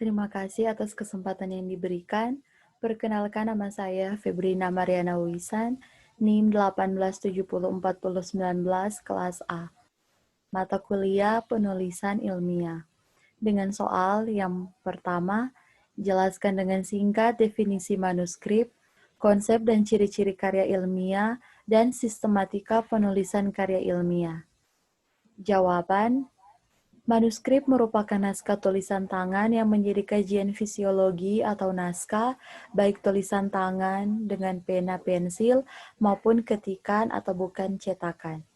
Terima kasih atas kesempatan yang diberikan. Perkenalkan, nama saya Febrina Mariana Wisan, NIM 18704019 kelas A. Mata kuliah penulisan ilmiah. Dengan soal yang pertama, jelaskan dengan singkat definisi manuskrip, konsep dan ciri-ciri karya ilmiah, dan sistematika penulisan karya ilmiah. Jawaban, manuskrip merupakan naskah tulisan tangan yang menjadi kajian fisiologi atau naskah, baik tulisan tangan dengan pena pensil maupun ketikan atau bukan cetakan.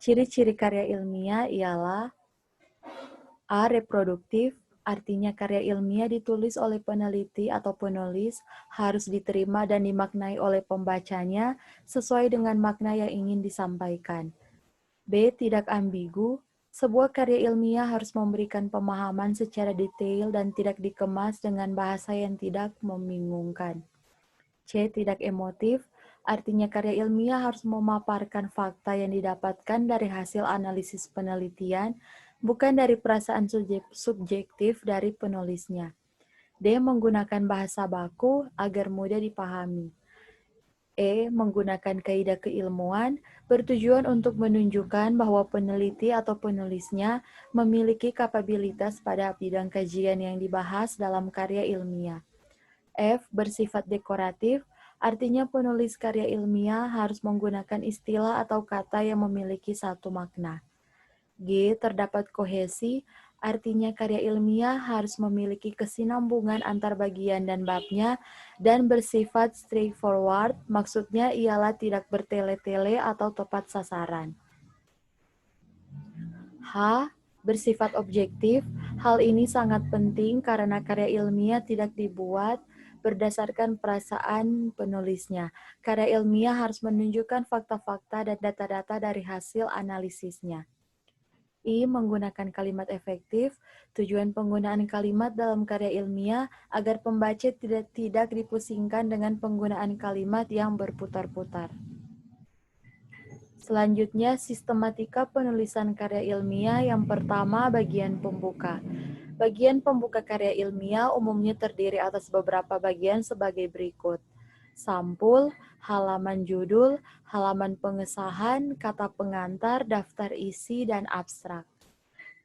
Ciri-ciri karya ilmiah ialah A. Reproduktif, artinya karya ilmiah ditulis oleh peneliti atau penulis harus diterima dan dimaknai oleh pembacanya sesuai dengan makna yang ingin disampaikan. B. Tidak ambigu, sebuah karya ilmiah harus memberikan pemahaman secara detail dan tidak dikemas dengan bahasa yang tidak membingungkan. C. Tidak emotif, artinya karya ilmiah harus memaparkan fakta yang didapatkan dari hasil analisis penelitian, bukan dari perasaan subjektif dari penulisnya. D. Menggunakan bahasa baku agar mudah dipahami. E. Menggunakan kaidah keilmuan bertujuan untuk menunjukkan bahwa peneliti atau penulisnya memiliki kapabilitas pada bidang kajian yang dibahas dalam karya ilmiah. F. Bersifat dekoratif, artinya penulis karya ilmiah harus menggunakan istilah atau kata yang memiliki satu makna. G. Terdapat kohesi, artinya karya ilmiah harus memiliki kesinambungan antar bagian dan babnya dan bersifat straightforward, maksudnya ialah tidak bertele-tele atau tepat sasaran. H. Bersifat objektif, hal ini sangat penting karena karya ilmiah tidak dibuat berdasarkan perasaan penulisnya. Karya ilmiah harus menunjukkan fakta-fakta dan data-data dari hasil analisisnya. I. Menggunakan kalimat efektif. Tujuan penggunaan kalimat dalam karya ilmiah agar pembaca tidak dipusingkan dengan penggunaan kalimat yang berputar-putar. Selanjutnya, sistematika penulisan karya ilmiah. Yang pertama, bagian pembuka. Bagian pembuka karya ilmiah umumnya terdiri atas beberapa bagian sebagai berikut. Sampul, halaman judul, halaman pengesahan, kata pengantar, daftar isi, dan abstrak.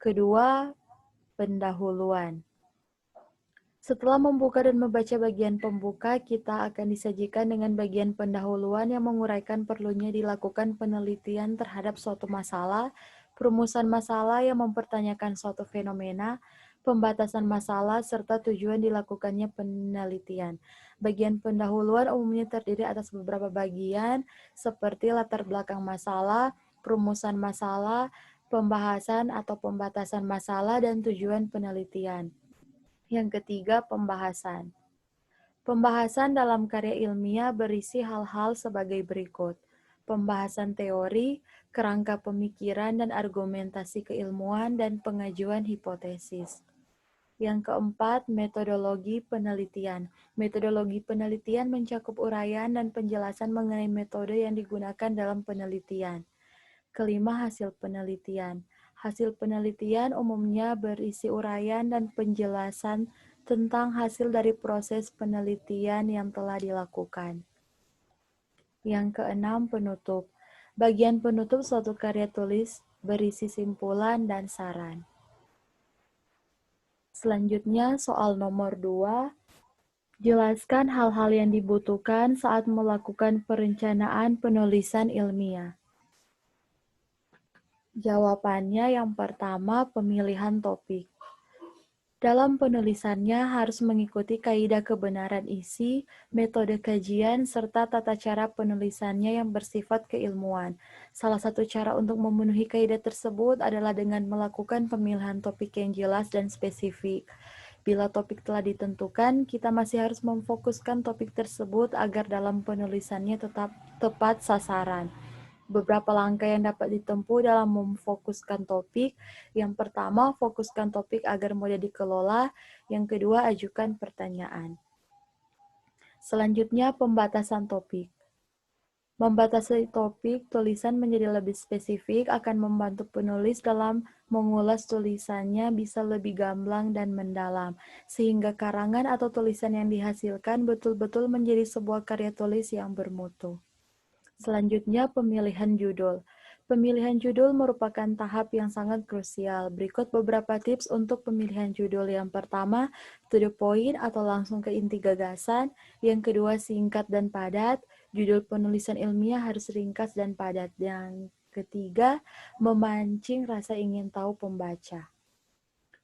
Kedua, pendahuluan. Setelah membuka dan membaca bagian pembuka, kita akan disajikan dengan bagian pendahuluan yang menguraikan perlunya dilakukan penelitian terhadap suatu masalah, perumusan masalah yang mempertanyakan suatu fenomena, pembatasan masalah, serta tujuan dilakukannya penelitian. Bagian pendahuluan umumnya terdiri atas beberapa bagian, seperti latar belakang masalah, perumusan masalah, pembahasan atau pembatasan masalah, dan tujuan penelitian. Yang ketiga, pembahasan. Pembahasan dalam karya ilmiah berisi hal-hal sebagai berikut. Pembahasan teori, kerangka pemikiran dan argumentasi keilmuan, dan pengajuan hipotesis. Yang keempat, metodologi penelitian. Metodologi penelitian mencakup uraian dan penjelasan mengenai metode yang digunakan dalam penelitian. Kelima, hasil penelitian. Hasil penelitian umumnya berisi uraian dan penjelasan tentang hasil dari proses penelitian yang telah dilakukan. Yang keenam, penutup. Bagian penutup suatu karya tulis berisi simpulan dan saran. Selanjutnya, soal nomor 2. Jelaskan hal-hal yang dibutuhkan saat melakukan perencanaan penulisan ilmiah. Jawabannya yang pertama, pemilihan topik. Dalam penulisannya harus mengikuti kaidah kebenaran isi, metode kajian, serta tata cara penulisannya yang bersifat keilmuan. Salah satu cara untuk memenuhi kaidah tersebut adalah dengan melakukan pemilihan topik yang jelas dan spesifik. Bila topik telah ditentukan, kita masih harus memfokuskan topik tersebut agar dalam penulisannya tetap tepat sasaran. Beberapa langkah yang dapat ditempuh dalam memfokuskan topik. Yang pertama, fokuskan topik agar mudah dikelola. Yang kedua, ajukan pertanyaan. Selanjutnya, pembatasan topik. Membatasi topik tulisan menjadi lebih spesifik akan membantu penulis dalam mengulas tulisannya bisa lebih gamblang dan mendalam, sehingga karangan atau tulisan yang dihasilkan betul-betul menjadi sebuah karya tulis yang bermutu. Selanjutnya, pemilihan judul. Pemilihan judul merupakan tahap yang sangat krusial. Berikut beberapa tips untuk pemilihan judul. Yang pertama, to the point atau langsung ke inti gagasan. Yang kedua, singkat dan padat. Judul penulisan ilmiah harus ringkas dan padat. Yang ketiga, memancing rasa ingin tahu pembaca.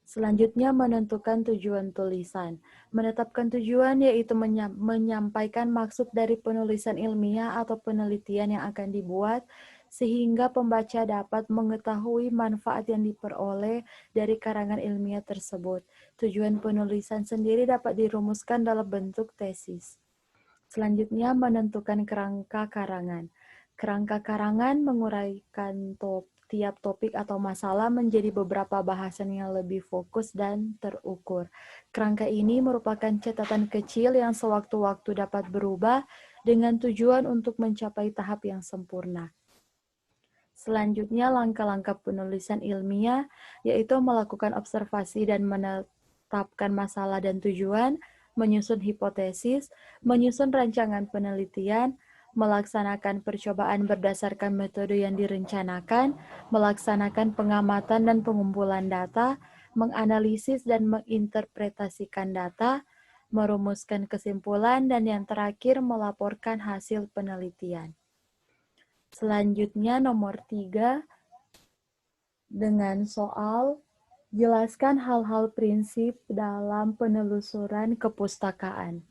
Selanjutnya, menentukan tujuan tulisan. Menetapkan tujuan yaitu menyampaikan maksud dari penulisan ilmiah atau penelitian yang akan dibuat, sehingga pembaca dapat mengetahui manfaat yang diperoleh dari karangan ilmiah tersebut. Tujuan penulisan sendiri dapat dirumuskan dalam bentuk tesis. Selanjutnya, menentukan kerangka karangan. Kerangka karangan menguraikan tiap topik atau masalah menjadi beberapa bahasan yang lebih fokus dan terukur. Kerangka ini merupakan catatan kecil yang sewaktu-waktu dapat berubah dengan tujuan untuk mencapai tahap yang sempurna. Selanjutnya, langkah-langkah penulisan ilmiah, yaitu melakukan observasi dan menetapkan masalah dan tujuan, menyusun hipotesis, menyusun rancangan penelitian, melaksanakan percobaan berdasarkan metode yang direncanakan, melaksanakan pengamatan dan pengumpulan data, menganalisis dan menginterpretasikan data, merumuskan kesimpulan, dan yang terakhir melaporkan hasil penelitian. Selanjutnya nomor 3 dengan soal jelaskan hal-hal prinsip dalam penelusuran kepustakaan.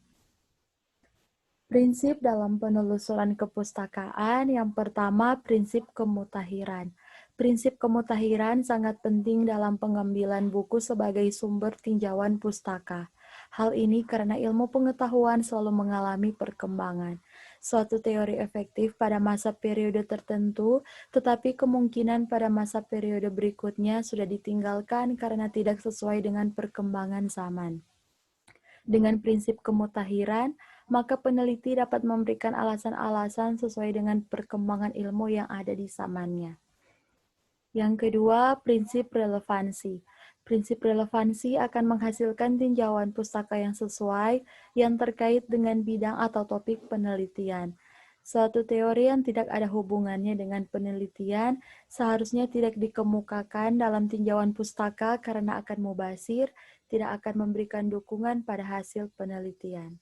Prinsip dalam penelusuran kepustakaan yang pertama prinsip kemutahiran. Prinsip kemutahiran sangat penting dalam pengambilan buku sebagai sumber tinjauan pustaka. Hal ini karena ilmu pengetahuan selalu mengalami perkembangan. Suatu teori efektif pada masa periode tertentu, tetapi kemungkinan pada masa periode berikutnya sudah ditinggalkan karena tidak sesuai dengan perkembangan zaman. Dengan prinsip kemutahiran, maka peneliti dapat memberikan alasan-alasan sesuai dengan perkembangan ilmu yang ada di zamannya. Yang kedua, prinsip relevansi. Prinsip relevansi akan menghasilkan tinjauan pustaka yang sesuai yang terkait dengan bidang atau topik penelitian. Suatu teori yang tidak ada hubungannya dengan penelitian seharusnya tidak dikemukakan dalam tinjauan pustaka karena akan mubazir, tidak akan memberikan dukungan pada hasil penelitian.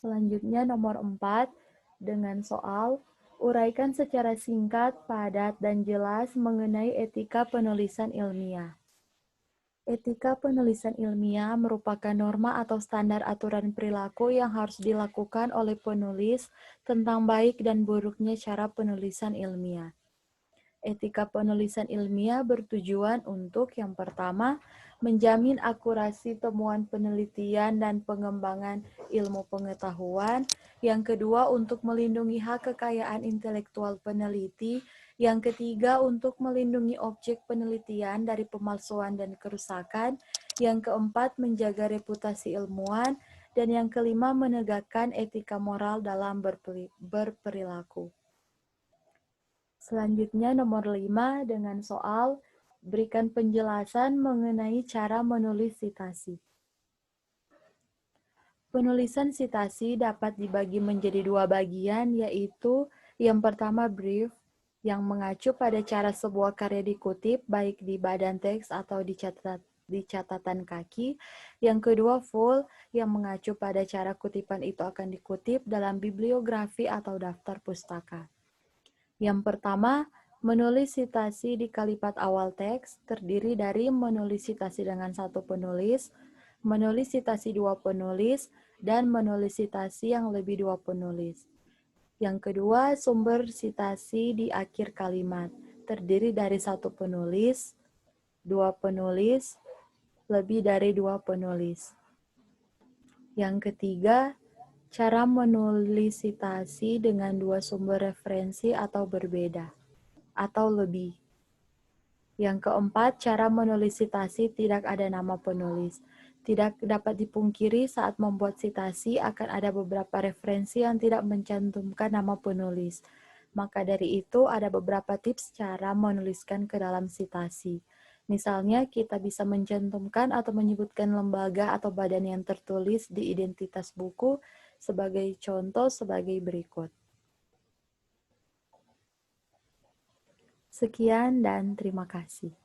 Selanjutnya nomor 4 dengan soal uraikan secara singkat, padat, dan jelas mengenai etika penulisan ilmiah. Etika penulisan ilmiah merupakan norma atau standar aturan perilaku yang harus dilakukan oleh penulis tentang baik dan buruknya cara penulisan ilmiah. Etika penulisan ilmiah bertujuan untuk yang pertama, menjamin akurasi temuan penelitian dan pengembangan ilmu pengetahuan. Yang kedua, untuk melindungi hak kekayaan intelektual peneliti. Yang ketiga, untuk melindungi objek penelitian dari pemalsuan dan kerusakan. Yang keempat, menjaga reputasi ilmuwan. Dan yang kelima, menegakkan etika moral dalam berperilaku. Selanjutnya nomor 5 dengan soal berikan penjelasan mengenai cara menulis sitasi. Penulisan sitasi dapat dibagi menjadi dua bagian, yaitu yang pertama brief, yang mengacu pada cara sebuah karya dikutip, baik di badan teks atau di catatan kaki. Yang kedua full, yang mengacu pada cara kutipan itu akan dikutip dalam bibliografi atau daftar pustaka. Yang pertama, menulis sitasi di kalimat awal teks terdiri dari menulis sitasi dengan satu penulis, menulis sitasi dua penulis, dan menulis sitasi yang lebih dua penulis. Yang kedua, sumber sitasi di akhir kalimat terdiri dari satu penulis, dua penulis, lebih dari dua penulis. Yang ketiga, cara menulis sitasi dengan dua sumber referensi atau berbeda atau lebih. Yang keempat, cara menulis sitasi tidak ada nama penulis. Tidak dapat dipungkiri saat membuat sitasi akan ada beberapa referensi yang tidak mencantumkan nama penulis. Maka dari itu ada beberapa tips cara menuliskan ke dalam sitasi. Misalnya kita bisa mencantumkan atau menyebutkan lembaga atau badan yang tertulis di identitas buku sebagai contoh sebagai berikut. Sekian dan terima kasih.